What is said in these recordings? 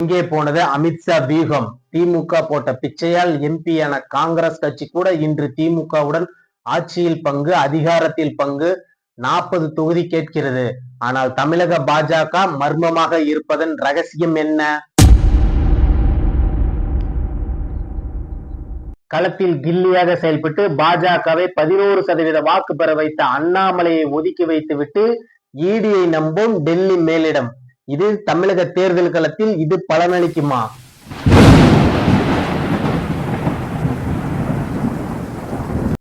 இங்கே போனது அமித்ஷா வியூகம். திமுக போட்ட பிச்சையால் எம்பியான காங்கிரஸ் கட்சி கூட இன்று திமுகவுடன் ஆட்சியில் பங்கு, அதிகாரத்தில் பங்கு, 40 தொகுதி கேட்கிறது. ஆனால் தமிழக பாஜக மர்மமாக இருப்பதன் ரகசியம் என்ன? களத்தில் கில்லியாக செயல்பட்டு பாஜகவை 11% வாக்கு பெற வைத்த அண்ணாமலையை ஒதுக்கி வைத்துவிட்டு ஈடியை நம்பும் டெல்லி மேலிடம். இது தமிழக தேர்தல் களத்தில் இது பலனளிக்குமா?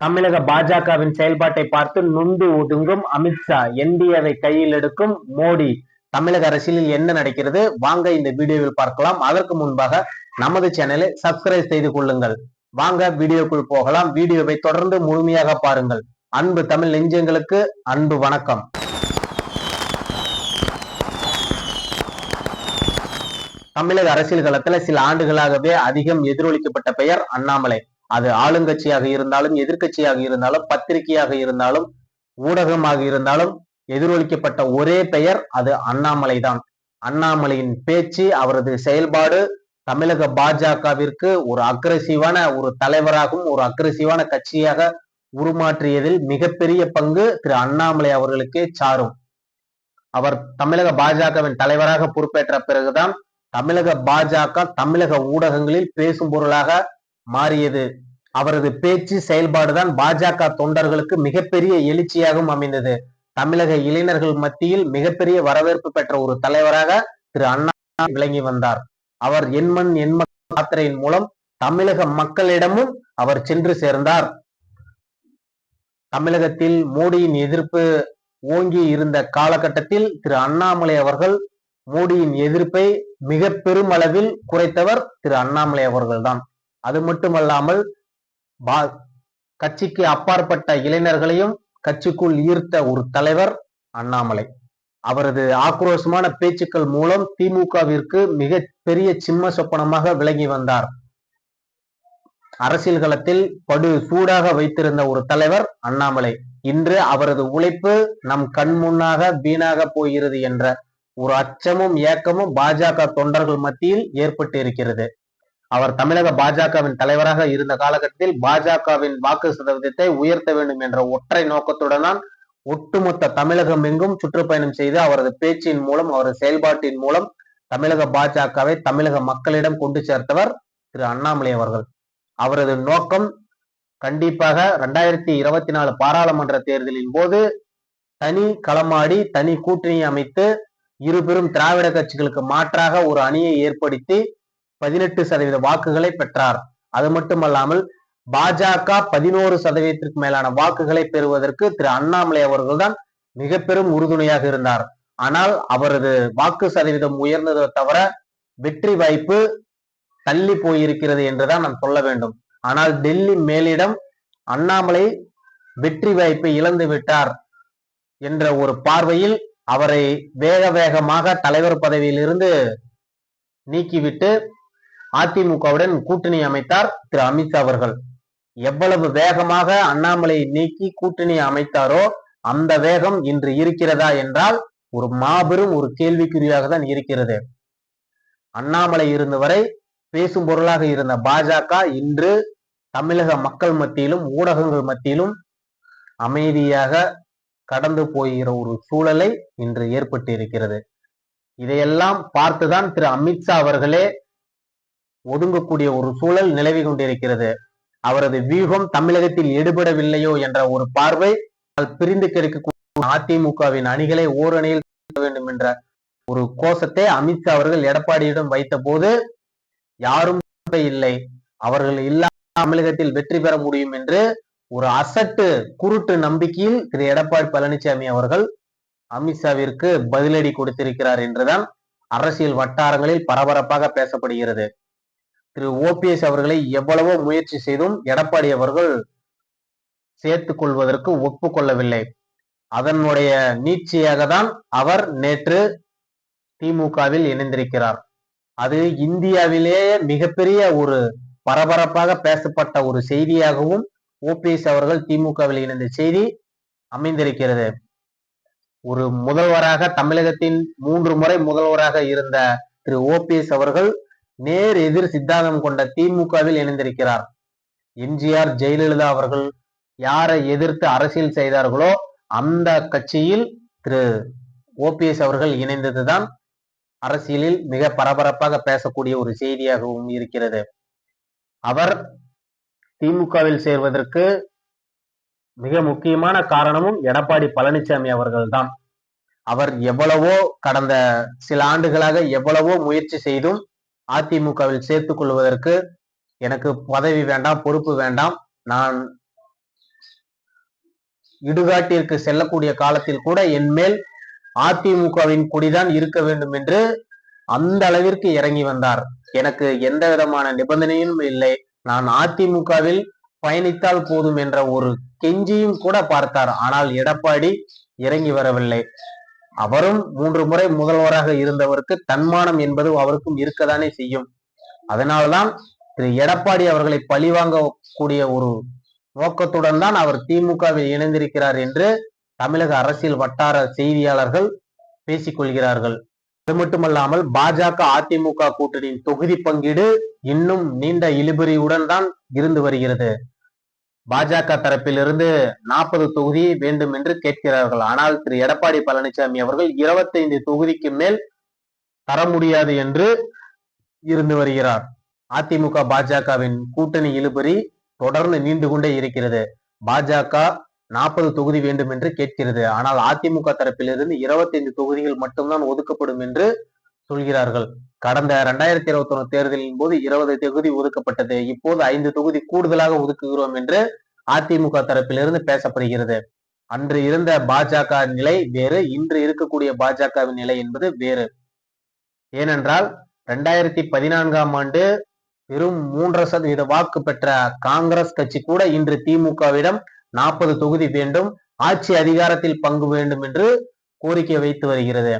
தமிழக பாஜகவின் செயல்பாட்டை பார்த்து நொந்து ஒதுங்கும் அமித்ஷா, என்டிஏவை கையில் எடுக்கும் மோடி. தமிழக அரசியலில் என்ன நடக்கிறது வாங்க இந்த வீடியோவில் பார்க்கலாம். அதற்கு முன்பாக நமது சேனலை சப்ஸ்கிரைப் செய்து கொள்ளுங்கள். வாங்க வீடியோக்குள் போகலாம். வீடியோவை தொடர்ந்து முழுமையாக பாருங்கள். அன்பு தமிழ் நெஞ்சங்களுக்கு அன்பு வணக்கம். தமிழக அரசியல் களத்துல சில ஆண்டுகளாகவே அதிகம் எதிரொலிக்கப்பட்ட பெயர் அண்ணாமலை. அது ஆளுங்கட்சியாக இருந்தாலும், எதிர்கட்சியாக இருந்தாலும், பத்திரிகையாக இருந்தாலும், ஊடகமாக இருந்தாலும் எதிரொலிக்கப்பட்ட ஒரே பெயர் அது அண்ணாமலை தான். அண்ணாமலையின் பேச்சு, அவரது செயல்பாடு தமிழக பாஜகவிற்கு ஒரு அக்ரசிவான ஒரு தலைவராகவும் ஒரு அக்ரசிவான கட்சியாக உருமாற்றியதில் மிகப்பெரிய பங்கு திரு அண்ணாமலை அவர்களுக்கே சாரும். அவர் தமிழக பாஜகவின் தலைவராக பொறுப்பேற்ற பிறகுதான் தமிழக பாஜக தமிழக ஊடகங்களில் பேசும் பொருளாக மாறியது. அவரது பேச்சு செயல்பாடுதான் பாஜக தொண்டர்களுக்கு மிகப்பெரிய எழுச்சியாகவும் அமைந்தது. தமிழக இளைஞர்கள் மத்தியில் மிகப்பெரிய வரவேற்பு பெற்ற ஒரு தலைவராக திரு அண்ணா விளங்கி வந்தார். அவர் எண்மண் எண்மண் யாத்திரையின் மூலம் தமிழக மக்களிடமும் அவர் சென்று சேர்ந்தார். தமிழகத்தில் மோடியின் எதிர்ப்பு ஓங்கி இருந்த காலகட்டத்தில் திரு அண்ணாமலை அவர்கள் மோடியின் எதிர்ப்பை மிக பெருமளவில் குறைத்தவர் திரு அண்ணாமலை அவர்கள்தான். அது மட்டுமல்லாமல் கட்சிக்கு அப்பாற்பட்ட இளைஞர்களையும் கட்சிக்குள் ஈர்த்த ஒரு தலைவர் அண்ணாமலை. அவரது ஆக்ரோஷமான பேச்சுக்கள் மூலம் திமுகவிற்கு மிக பெரிய சிம்ம சொப்பனமாக விளங்கி வந்தார். அரசியல் களத்தில் படு சூடாக வைத்திருந்த ஒரு தலைவர் அண்ணாமலை. இன்று அவரது உழைப்பு நம் கண் முன்னாக வீணாக போகிறது என்ற ஒரு அச்சமும் ஏக்கமும் பாஜக தொண்டர்கள் மத்தியில் ஏற்பட்டு இருக்கிறது. அவர் தமிழக பாஜகவின் தலைவராக இருந்த காலகட்டத்தில் பாஜகவின் வாக்கு சதவீதத்தை உயர்த்த வேண்டும் என்ற ஒற்றை நோக்கத்துடன் ஒட்டுமொத்த தமிழகம் எங்கும் சுற்றுப்பயணம் செய்து அவரது பேச்சின் மூலம் அவரது செயல்பாட்டின் மூலம் தமிழக பாஜகவை தமிழக மக்களிடம் கொண்டு சேர்த்தவர் திரு அண்ணாமலை அவர்கள். அவரது நோக்கம் கண்டிப்பாக 2024 பாராளுமன்ற தேர்தலின் போது தனி களமாடி தனி கூட்டணி அமைத்து இரு பெரும் திராவிட கட்சிகளுக்கு மாற்றாக ஒரு அணியை ஏற்படுத்தி 18% வாக்குகளை பெற்றார். அது மட்டுமல்லாமல் பாஜக 11% மேலான வாக்குகளை பெறுவதற்கு திரு அண்ணாமலை அவர்கள் தான் மிக பெரும் உறுதுணையாக இருந்தார். ஆனால் அவரது வாக்கு சதவீதம் உயர்ந்ததை தவிர வெற்றி வாய்ப்பு தள்ளி போயிருக்கிறது என்றுதான் நாம் சொல்ல வேண்டும். ஆனால் டெல்லி மேலிடம் அண்ணாமலை வெற்றி வாய்ப்பை இழந்து விட்டார் என்ற ஒரு பார்வையில் அவரை வேக வேகமாக தலைவர் பதவியில் இருந்து நீக்கிவிட்டு அதிமுகவுடன் கூட்டணி அமைத்தார் திரு அமித்ஷா அவர்கள். எவ்வளவு வேகமாக அண்ணாமலை நீக்கி கூட்டணி அமைத்தாரோ அந்த வேகம் இன்று இருக்கிறதா என்றால் ஒரு மாபெரும் ஒரு கேள்விக்குறியாக தான் இருக்கிறது. அண்ணாமலை இருந்தவரை பேசும் பொருளாக இருந்த பாஜக இன்று தமிழக மக்கள் மத்தியிலும் ஊடகங்கள் மத்தியிலும் அமைதியாக கடந்து போகிற ஒரு சூழலை இன்று ஏற்பட்டு இருக்கிறது. இதையெல்லாம் பார்த்துதான் திரு அமித்ஷா அவர்களே ஒதுங்கக்கூடிய ஒரு சூழல் நிலவி கொண்டிருக்கிறது. அவரது வியூகம் தமிழகத்தில் எடுபடவில்லையோ என்ற ஒரு பார்வை பிரிந்து கிடைக்கக்கூடிய அதிமுகவின் அணிகளை ஓரணியில் வேண்டும் என்ற ஒரு கோஷத்தை அமித்ஷா அவர்கள் எடப்பாடியிடம் வைத்த போது யாரும் இல்லை, அவர்கள் இல்லாத தமிழகத்தில் வெற்றி பெற முடியும் என்று ஒரு அசட்டு குருட்டு நம்பிக்கையில் திரு எடப்பாடி பழனிசாமி அவர்கள் அமித்ஷாவிற்கு பதிலடி கொடுத்திருக்கிறார் என்றுதான் அரசியல் வட்டாரங்களில் பரபரப்பாக பேசப்படுகிறது. திரு ஓபிஎஸ் அவர்களை எவ்வளவோ முயற்சி செய்தும் எடப்பாடி அவர்கள் சேர்த்துக் கொள்வதற்கு ஒப்புக்கொள்ளவில்லை. அதனுடைய நீட்சியாக தான் அவர் நேற்று திமுகவில் இணைந்திருக்கிறார். அது இந்தியாவிலேயே மிகப்பெரிய ஒரு பரபரப்பாக பேசப்பட்ட ஒரு செய்தியாகவும் ஓபிஎஸ் அவர்கள் திமுகவில் இணைந்த செய்தி அமைந்திருக்கிறது. ஒரு முதல்வராக தமிழகத்தின் 3 முறை முதல்வராக இருந்த திரு ஓபிஎஸ் அவர்கள் நேர் எதிர் சித்தாந்தம் கொண்ட திமுகவில் இணைந்திருக்கிறார். எம்ஜிஆர், ஜெயலலிதா அவர்கள் யாரை எதிர்த்து அரசியல் செய்தார்களோ அந்த கட்சியில் திரு ஓபிஎஸ் அவர்கள் இணைந்ததுதான் அரசியலில் மிக பரபரப்பாக பேசக்கூடிய ஒரு செய்தியாகவும் இருக்கிறது. அவர் திமுகவில் சேர்வதற்கு மிக முக்கியமான காரணமும் எடப்பாடி பழனிசாமி அவர்கள்தான். அவர் எவ்வளவோ கடந்த சில ஆண்டுகளாக எவ்வளவோ முயற்சி செய்தும் அதிமுகவில் சேர்த்துக் கொள்வதற்கு எனக்கு பதவி வேண்டாம், பொறுப்பு வேண்டாம், நான் இடுகாட்டிற்கு செல்லக்கூடிய காலத்தில் கூட என் மேல் அதிமுகவின் கொடிதான் இருக்க வேண்டும் என்று அந்த அளவிற்கு இறங்கி வந்தார். எனக்கு எந்த விதமான நிபந்தனையும் இல்லை, நான் அதிமுகவில் பயணித்தால் போதும் என்ற ஒரு கெஞ்சியும் கூட பார்த்தார். ஆனால் எடப்பாடி இறங்கி வரவில்லை. அவரும் 3 முறை முதல்வராக இருந்தவருக்கு தன்மானம் என்பது அவருக்கும் இருக்கதானே செய்யும். அதனால்தான் திரு எடப்பாடி அவர்களை பழிவாங்கக்கூடிய ஒரு நோக்கத்துடன் தான் அவர் திமுகவில் இணைந்திருக்கிறார் என்று தமிழக அரசியல் வட்டார செய்தியாளர்கள் பேசிக்கொள்கிறார்கள். அது மட்டுமல்லாமல் பாஜக அதிமுக கூட்டணியின் தொகுதி பங்கீடு இன்னும் நீண்ட இழுபறியுடன் தான் இருந்து வருகிறது. பாஜக தரப்பிலிருந்து 40 தொகுதி வேண்டும் என்று கேட்கிறார்கள். ஆனால் திரு எடப்பாடி பழனிசாமி அவர்கள் 25 தொகுதிக்கு மேல் தர முடியாது என்று இருந்து வருகிறார். அதிமுக பாஜகவின் கூட்டணி இழுபறி தொடர்ந்து நீண்டு கொண்டே இருக்கிறது. பாஜக 40 தொகுதி வேண்டும் என்று கேட்கிறது. ஆனால் அதிமுக தரப்பிலிருந்து 25 தொகுதிகள் மட்டும்தான் ஒதுக்கப்படும் என்று சொல்கிறார்கள். கடந்த 2021 தேர்தலின் போது 20 தொகுதி ஒதுக்கப்பட்டது. இப்போது 5 தொகுதி கூடுதலாக ஒதுக்குகிறோம் என்று அதிமுக தரப்பிலிருந்து பேசப்படுகிறது. அன்று இருந்த பாஜக நிலை வேறு, இன்று இருக்கக்கூடிய பாஜகவின் நிலை என்பது வேறு. ஏனென்றால் 2014ஆம் ஆண்டு வெறும் 3% வாக்கு பெற்ற காங்கிரஸ் கட்சி கூட இன்று திமுகவிடம் 40 தொகுதி வேண்டும், ஆட்சி அதிகாரத்தில் பங்கு வேண்டும் என்று கோரிக்கை வைத்து வருகிறது.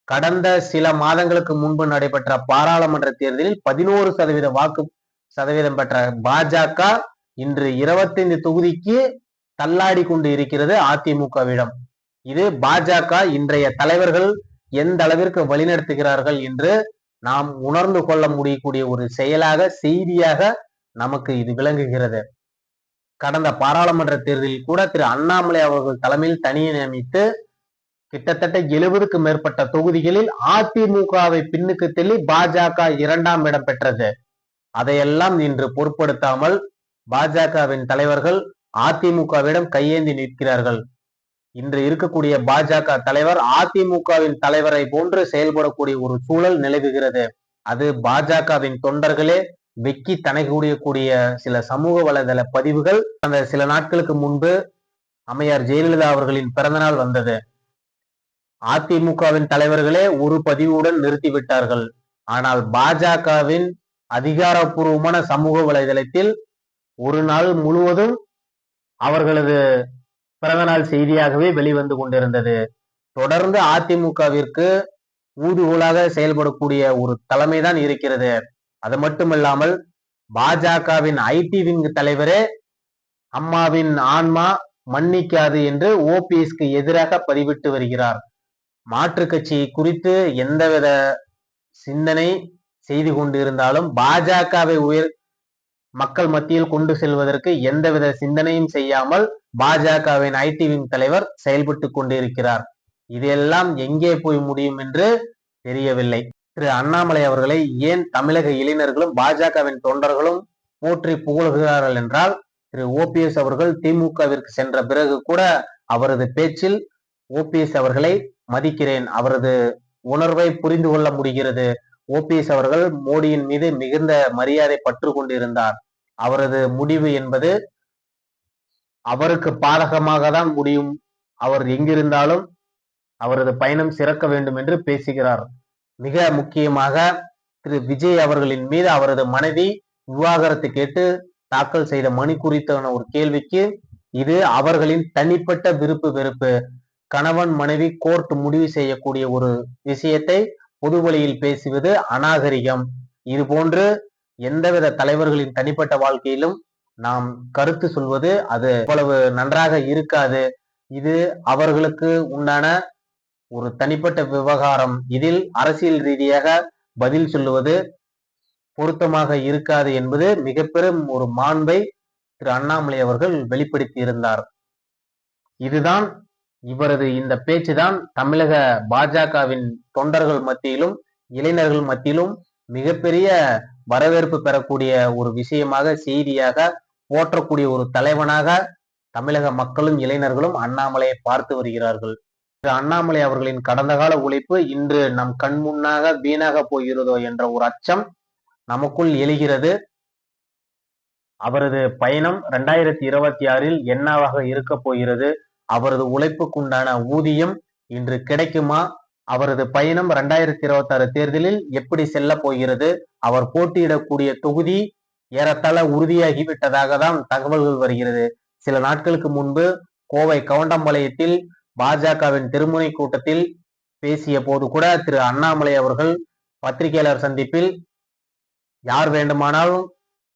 கடந்த சில மாதங்களுக்கு முன்பு நடைபெற்ற பாராளுமன்ற தேர்தலில் 11% வாக்கு சதவீதம் பெற்ற பாஜக இன்று 25 தொகுதிக்கு தள்ளாடி கொண்டு இருக்கிறது அதிமுகவிடம். இது பாஜக இன்றைய தலைவர்கள் எந்த அளவிற்கு வழிநடத்துகிறார்கள் என்று நாம் உணர்ந்து கொள்ள முடியக்கூடிய ஒரு செயலாக, செய்தியாக நமக்கு இது விளங்குகிறது. கடந்த பாராளுமன்ற தேர்தலில் கூட திரு அண்ணாமலை அவர்கள் தலைமையில் தனியை நியமித்து கிட்டத்தட்ட 70க்கு மேற்பட்ட தொகுதிகளில் அதிமுகவை பின்னுக்கு தள்ளி பாஜக 2ஆம் இடம் பெற்றது. அதையெல்லாம் இன்று பொருட்படுத்தாமல் பாஜகவின் தலைவர்கள் அதிமுகவிடம் கையேந்தி நிற்கிறார்கள். இன்று இருக்கக்கூடிய பாஜக தலைவர் அதிமுகவின் தலைவரை போன்று செயல்படக்கூடிய ஒரு சூழல் நிலவுகிறது. அது பாஜகவின் தொண்டர்களே வெக்கி தனக்கூடிய சில சமூக வலைதள பதிவுகள் அந்த சில நாட்களுக்கு முன்பு அம்மையார் ஜெயலலிதா அவர்களின் பிறந்தநாள் வந்தது. அதிமுகவின் தலைவர்களே ஒரு பதிவுடன் நிறுத்திவிட்டார்கள். ஆனால் பாஜகவின் அதிகாரப்பூர்வமான சமூக வலைதளத்தில் ஒரு நாள் முழுவதும் அவர்களது பிறந்தநாள் செய்தியாகவே வெளிவந்து கொண்டிருந்தது. தொடர்ந்து அதிமுகவிற்கு ஊதுகோலாக செயல்படக்கூடிய ஒரு தலைமைதான் இருக்கிறது. அது மட்டுமல்லாமல் பாஜகவின் ஐடி விங் தலைவரே அம்மாவின் ஆன்மா மன்னிக்காது என்று ஓபிஎஸ்க்கு எதிராக பதிவிட்டு வருகிறார். மாற்று கட்சி குறித்து எந்தவித சிந்தனை செய்து கொண்டிருந்தாலும் பாஜகவை மக்கள் மத்தியில் கொண்டு செல்வதற்கு எந்தவித சிந்தனையும் செய்யாமல் பாஜகவின் ஐடி விங் தலைவர் செயல்பட்டு கொண்டிருக்கிறார். இதெல்லாம் எங்கே போய் முடியும் என்று தெரியவில்லை. திரு அண்ணாமலை அவர்களை ஏன் தமிழக இளைஞர்களும் பாஜகவின் தொண்டர்களும் போற்றி புகழ்கிறார்கள் என்றால், திரு ஓபிஎஸ் அவர்கள் திமுகவிற்கு சென்ற பிறகு கூட அவரது பேச்சில் ஓபிஎஸ் அவர்களை மதிக்கிறேன், அவரது உணர்வை புரிந்து கொள்ள முடிகிறது. ஓபிஎஸ் அவர்கள் மோடியின் மீது மிகுந்த மரியாதை பற்று கொண்டிருந்தார். அவரது முடிவு என்பது அவருக்கு பாதகமாக தான் முடியும். அவர் எங்கிருந்தாலும் அவரது பயணம் சிறக்க வேண்டும் என்று பேசுகிறார். மிக முக்கியமாக திரு விஜய் அவர்களின் மீது அவரது மனைவி விவாகரத்து கேட்டு தாக்கல் செய்த மனு குறித்தான ஒரு கேள்விக்கு இது அவர்களின் தனிப்பட்ட விருப்பு வெறுப்பு, கணவன் மனைவி கோர்ட் முடிவு செய்யக்கூடிய ஒரு விஷயத்தை பொது வழியில் பேசுவது அநாகரிகம். இது போன்று எந்தவித தலைவர்களின் தனிப்பட்ட வாழ்க்கையிலும் நாம் கருத்து சொல்வது அது அவ்வளவு நன்றாக இருக்காது. இது அவர்களுக்கு உண்டான ஒரு தனிப்பட்ட விவகாரம். இதில் அரசியல் ரீதியாக பதில் சொல்லுவது பொருத்தமாக இருக்காது என்பது மிக பெரும் ஒரு மாண்பை திரு அண்ணாமலை அவர்கள் வெளிப்படுத்தி இருந்தார். இதுதான் இவரது இந்த பேச்சுதான் தமிழக பாஜகவின் தொண்டர்கள் மத்தியிலும் இளைஞர்கள் மத்தியிலும் மிகப்பெரிய வரவேற்பு பெறக்கூடிய ஒரு விஷயமாக, செய்தியாக, போற்றக்கூடிய ஒரு தலைவனாக தமிழக மக்களும் இளைஞர்களும் அண்ணாமலையை பார்த்து வருகிறார்கள். அண்ணாமலை அவர்களின் கடந்த கால உழைப்பு இன்று நம் கண் முன்னாக வீணாக போகிறதோ என்ற ஒரு அச்சம் நமக்குள் எழுகிறது. அவரது பயணம் 2026 என்னவாக இருக்க போகிறது? அவரது உழைப்புக்குண்டான ஊதியம் இன்று கிடைக்குமா? அவரது பயணம் 2026 தேர்தலில் எப்படி செல்ல போகிறது? அவர் போட்டியிடக்கூடிய தொகுதி ஏறத்தாழ உறுதியாகிவிட்டதாக தான் தகவல்கள் வருகிறது. சில நாட்களுக்கு முன்பு கோவை கவுண்டம்பாளையத்தில் பாஜகவின் திருமுனை கூட்டத்தில் பேசிய போது கூட திரு அண்ணாமலை அவர்கள் பத்திரிகையாளர் சந்திப்பில் யார் வேண்டுமானாலும்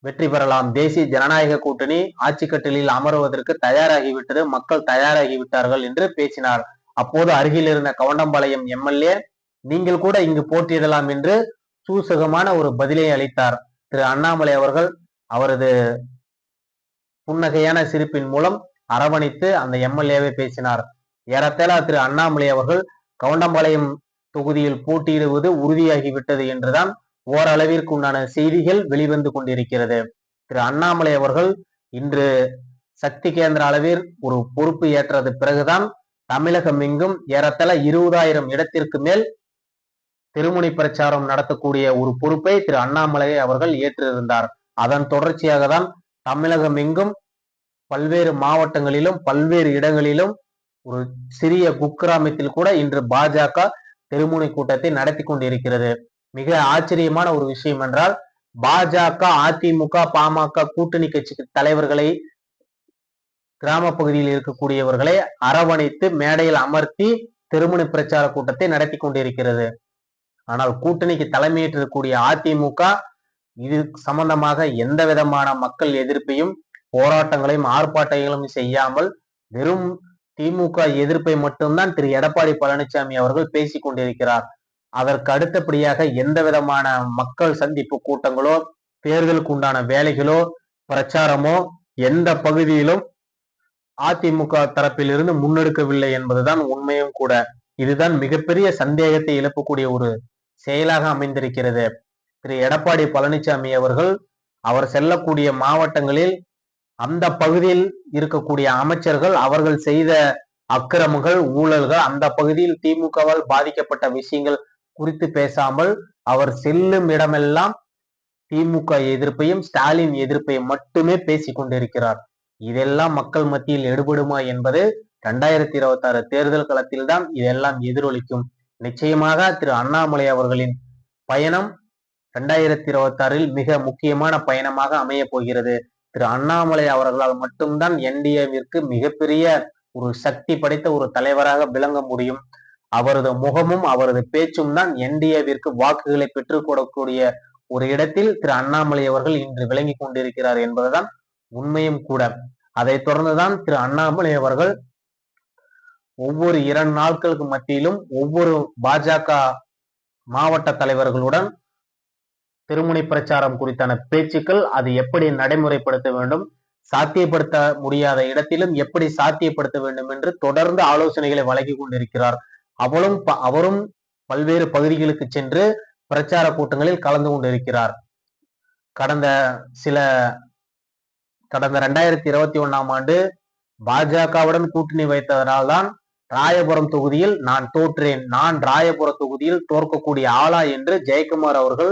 வெற்றி பெறலாம், தேசிய ஜனநாயக கூட்டணி ஆட்சி கட்டிலில் அமருவதற்கு தயாராகிவிட்டது, மக்கள் தயாராகிவிட்டார்கள் என்று பேசினார். அப்போது அருகில் இருந்த கவுண்டம்பாளையம் எம்எல்ஏ நீங்கள் கூட இங்கு போட்டியிடலாம் என்று சூசகமான ஒரு பதிலை அளித்தார். திரு அண்ணாமலை அவர்கள் அவரது புன்னகையான சிரிப்பின் மூலம் அரவணைத்து அந்த எம்எல்ஏவை பேசினார். ஏறத்தாழ திரு அண்ணாமலை அவர்கள் கவுண்டம்பாளையம் தொகுதியில் போட்டியிடுவது உறுதியாகிவிட்டது என்றுதான் ஓரளவிற்கு உண்டான செய்திகள் வெளிவந்து கொண்டிருக்கிறது. திரு அண்ணாமலை அவர்கள் இன்று சக்தி கேந்திர அளவில் ஒரு பொறுப்பு ஏற்றது பிறகுதான் தமிழகம் எங்கும் ஏறத்தாழ 20,000 இடத்திற்கு மேல் திருமுனை பிரச்சாரம் நடத்தக்கூடிய ஒரு பொறுப்பை திரு அண்ணாமலை அவர்கள் ஏற்றிருந்தார். அதன் தொடர்ச்சியாக தான் தமிழகம் எங்கும் பல்வேறு மாவட்டங்களிலும் பல்வேறு இடங்களிலும் ஒரு சிறிய குக்கிராமத்தில் கூட இன்று பாஜக திருமுனை கூட்டத்தை நடத்தி கொண்டிருக்கிறது. மிக ஆச்சரியமான ஒரு விஷயம் என்றால், பாஜக, அதிமுக, பாமக கூட்டணி கட்சி தலைவர்களை, கிராம பகுதியில் இருக்கக்கூடியவர்களை அரவணைத்து மேடையில் அமர்த்தி திருமுனை பிரச்சார கூட்டத்தை நடத்தி கொண்டிருக்கிறது. ஆனால் கூட்டணிக்கு தலைமையேற்றிருக்கக்கூடிய அதிமுக இது சம்பந்தமாக எந்த விதமான மக்கள் எதிர்ப்பையும் போராட்டங்களையும் ஆர்ப்பாட்டங்களையும் செய்யாமல் வெறும் திமுக எதிர்ப்பை மட்டும்தான் திரு எடப்பாடி பழனிசாமி அவர்கள் பேசிக் கொண்டிருக்கிறார். அதற்கு அடுத்தபடியாக எந்த விதமான மக்கள் சந்திப்பு கூட்டங்களோ, தேர்தலுக்கு உண்டான வேலைகளோ, பிரச்சாரமோ எந்த பகுதியிலும் அதிமுக தரப்பில் இருந்து முன்னெடுக்கவில்லை என்பதுதான் உண்மையும் கூட. இதுதான் மிகப்பெரிய சந்தேகத்தை எழுப்பக்கூடிய ஒரு செயலாக அமைந்திருக்கிறது. திரு எடப்பாடி பழனிசாமி அவர்கள் அவர் செல்லக்கூடிய மாவட்டங்களில் அந்த பகுதியில் இருக்கக்கூடிய அமைச்சர்கள் அவர்கள் செய்த அக்கிரமங்கள், ஊழல்கள், அந்த பகுதியில் திமுகவால் பாதிக்கப்பட்ட விஷயங்கள் குறித்து பேசாமல் அவர் செல்லும் இடமெல்லாம் திமுக எதிர்ப்பையும் ஸ்டாலின் எதிர்ப்பையும் மட்டுமே பேசிக் கொண்டிருக்கிறார். இதெல்லாம் மக்கள் மத்தியில் எடுபடுமா என்பது 2026 தேர்தல் களத்தில் தான் இதெல்லாம் எதிரொலிக்கும். நிச்சயமாக திரு அண்ணாமலை அவர்களின் பயணம் 2026 மிக முக்கியமான பயணமாக அமைய போகிறது. திரு அண்ணாமலை அவர்களால் மட்டும்தான் என்டிஏவிற்கு மிகப்பெரிய ஒரு சக்தி படைத்த ஒரு தலைவராக விளங்க முடியும். அவரது முகமும் அவரது பேச்சும் தான் என்டிஏவிற்கு வாக்குகளை பெற்றுக் கொடுக்கக்கூடிய ஒரு இடத்தில் திரு அண்ணாமலை அவர்கள் இன்று விளங்கி கொண்டிருக்கிறார் என்பதுதான் உண்மையும் கூட. அதை தொடர்ந்துதான் திரு அண்ணாமலை அவர்கள் ஒவ்வொரு 2 நாட்களுக்கு மத்தியிலும் ஒவ்வொரு பாஜக மாவட்ட தலைவர்களுடன் திருமுனை பிரச்சாரம் குறித்தான பேச்சுக்கள், அது எப்படி நடைமுறைப்படுத்த வேண்டும், சாத்தியப்படுத்த முடியாத இடத்திலும் எப்படி சாத்தியப்படுத்த வேண்டும் என்று தொடர்ந்து ஆலோசனைகளை வழங்கி கொண்டிருக்கிறார். அவரும் பல்வேறு பகுதிகளுக்கு சென்று பிரச்சார கூட்டங்களில் கலந்து கொண்டிருக்கிறார். கடந்த 2021ஆம் ஆண்டு பாஜகவுடன் கூட்டணி வைத்ததனால் தான் ராயபுரம் தொகுதியில் நான் தோற்றேன், நான் ராயபுர தொகுதியில் தோற்கக்கூடிய ஆளா என்று ஜெயக்குமார் அவர்கள்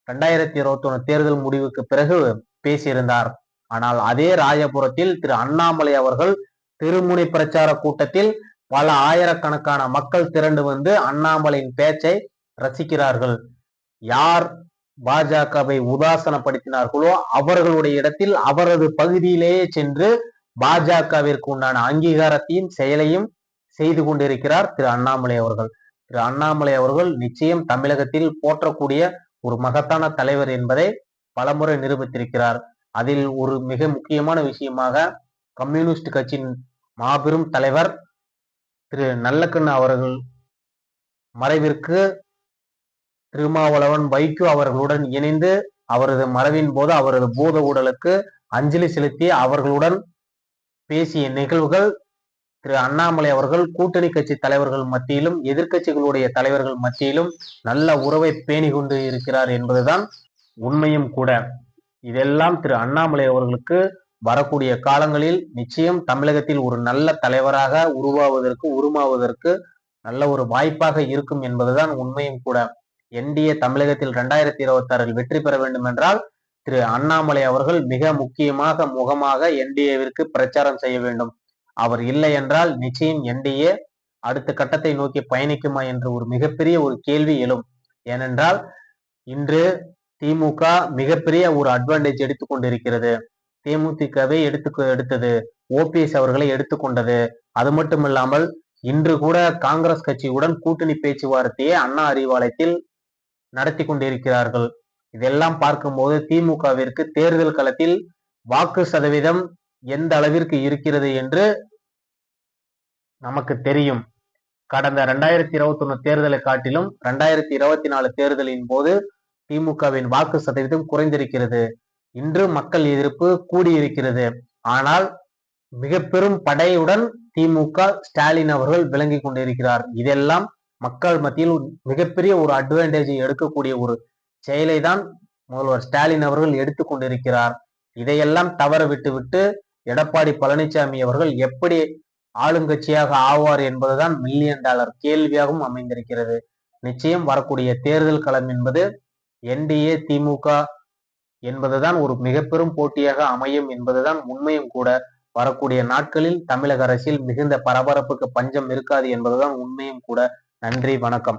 2021 தேர்தல் முடிவுக்கு பிறகு பேசியிருந்தார். ஆனால் அதே ராயபுரத்தில் திரு அண்ணாமலை அவர்கள் திருமுனை பிரச்சார கூட்டத்தில் பல ஆயிரக்கணக்கான மக்கள் திரண்டு வந்து அண்ணாமலையின் பேச்சை ரசிக்கிறார்கள். யார் பாஜகவை உதாசனப்படுத்தினார்களோ அவர்களுடைய இடத்தில் அவரது பகுதியிலேயே சென்று பாஜகவிற்கு உண்டான அங்கீகாரத்தையும் செயலையும் செய்து கொண்டிருக்கிறார் திரு அண்ணாமலை அவர்கள். திரு அண்ணாமலை அவர்கள் நிச்சயம் தமிழகத்தில் போற்றக்கூடிய ஒரு மகத்தான தலைவர் என்பதை பலமுறை நிரூபித்திருக்கிறார். அதில் ஒரு மிக முக்கியமான விஷயமாக கம்யூனிஸ்ட் கட்சியின் மாபெரும் தலைவர் திரு நல்லக்கண்ணு அவர்கள் மறைவிற்கு திருமாவளவன் வைகோ அவர்களுடன் இணைந்து அவரது மறைவின் போது அவரது பூத உடலுக்கு அஞ்சலி செலுத்தி அவர்களுடன் பேசிய நிகழ்வுகள் திரு அண்ணாமலை அவர்கள் கூட்டணி கட்சி தலைவர்கள் மத்தியிலும் எதிர்க்கட்சிகளுடைய தலைவர்கள் மத்தியிலும் நல்ல உறவை பேணி கொண்டு இருக்கிறார் என்பதுதான் உண்மையும் கூட. இதெல்லாம் திரு அண்ணாமலை அவர்களுக்கு வரக்கூடிய காலங்களில் நிச்சயம் தமிழகத்தில் ஒரு நல்ல தலைவராக உருமாவதற்கு நல்ல ஒரு வாய்ப்பாக இருக்கும் என்பதுதான் உண்மையும் கூட. என்டிஏ தமிழகத்தில் 2026 வெற்றி பெற வேண்டும் என்றால் திரு அண்ணாமலை அவர்கள் மிக முக்கியமாக முகமாக என்டிஏவிற்கு பிரச்சாரம் செய்ய வேண்டும். அவர் இல்லை என்றால் நிச்சயம் என்டிஏ அடுத்த கட்டத்தை நோக்கி பயணிக்குமா என்று ஒரு மிகப்பெரிய ஒரு கேள்வி எழும். ஏனென்றால் இன்று திமுக மிகப்பெரிய ஒரு அட்வான்டேஜ் எடுத்துக்கொண்டிருக்கிறது. தேமுதிகவை எடுத்தது, ஓபிஎஸ் அவர்களை எடுத்துக்கொண்டது. அது மட்டுமில்லாமல் இன்று கூட காங்கிரஸ் கட்சியுடன் கூட்டணி பேச்சுவார்த்தையை அண்ணா அறிவாலயத்தில் நடத்தி கொண்டிருக்கிறார்கள். இதெல்லாம் பார்க்கும்போது திமுகவிற்கு தேர்தல் களத்தில் வாக்கு சதவீதம் எந்த அளவிற்கு இருக்கிறது என்று நமக்கு தெரியும். கடந்த 2021 தேர்தலை காட்டிலும் 2024 தேர்தலின் போது திமுகவின் வாக்கு சதவீதம் குறைந்திருக்கிறது. இன்று மக்கள் எதிர்ப்பு கூடியிருக்கிறது. ஆனால் மிக பெரும் படையுடன் திமுக ஸ்டாலின் அவர்கள் விளங்கி கொண்டிருக்கிறார். இதெல்லாம் மக்கள் மத்தியில் மிகப்பெரிய ஒரு அட்வான்டேஜை எடுக்கக்கூடிய ஒரு செயலை தான் முதல்வர் ஸ்டாலின் அவர்கள் எடுத்துக்கொண்டிருக்கிறார். இதையெல்லாம் தவற விட்டுவிட்டு எடப்பாடி பழனிசாமி அவர்கள் எப்படி ஆளுங்கட்சியாக ஆவார் என்பதுதான் $1,000,000 கேள்வியாகவும் அமைந்திருக்கிறது. நிச்சயம் வரக்கூடிய தேர்தல் களம் என்பது என்டிஏ திமுக என்பதுதான் ஒரு மிக பெரும் போட்டியாக அமையும் என்பதுதான் உண்மையும் கூட. வரக்கூடிய நாட்களில் தமிழக அரசியல் மிகுந்த பரபரப்புக்கு பஞ்சம் இருக்காது என்பதுதான் உண்மையும் கூட. நன்றி, வணக்கம்.